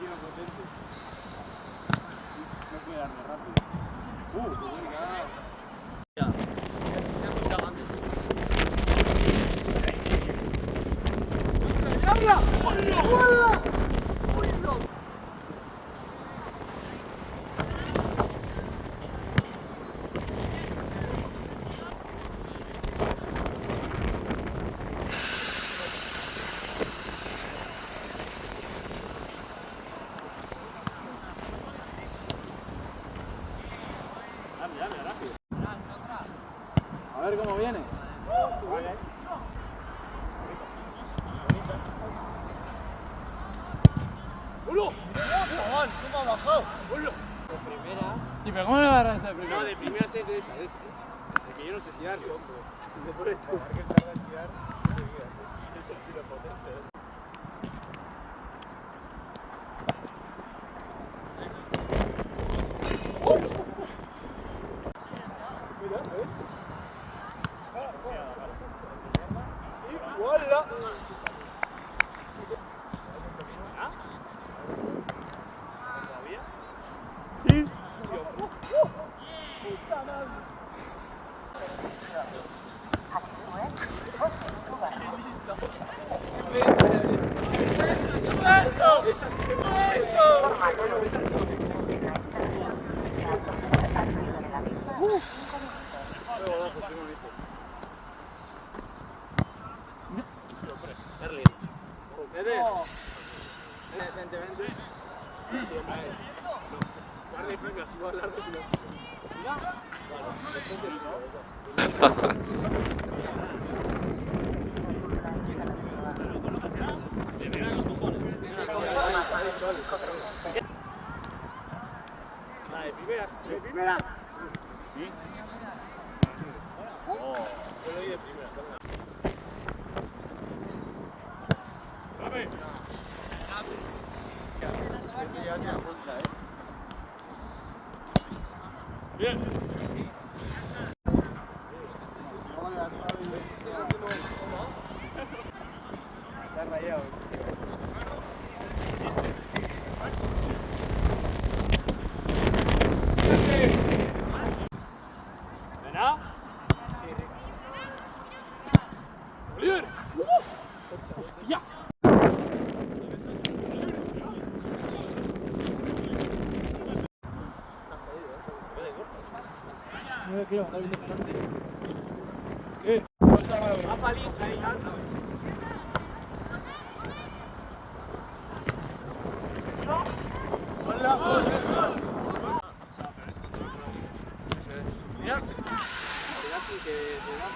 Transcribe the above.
tío potente. No puede darme rápido. Qué buena. Ya he escuchado antes. ¡Habla! ¡Hola! ¡Hola! Dame, rápido. A ver cómo viene. Vale. ¡Hola! ¡Chaval! ¿Cómo ha bajado? ¡Hola! De primera. Sí, pero ¿cómo le va a agarrar de primera? No, de primera es de esa. De que yo no sé si darle. De por esto. Hay que empezar a tirar. Es el tiro potente. Mira, ¿ves? Y ¡voilà! ¿Todavía? Sí. ¡Puta madre! Guarda primero, si va a hablar de su chica. De primeras. ¿De primeras? Sí. Oh, yo lo di de primeras. ¡Dame! Bien. Se ha rayado. ¿Verdad? ¡Oliver! ¡Ya! No me quiero mandar bien delante. ¿Qué? Va paliza ahí, anda. ¡Hola! Mira. Mira así que te da.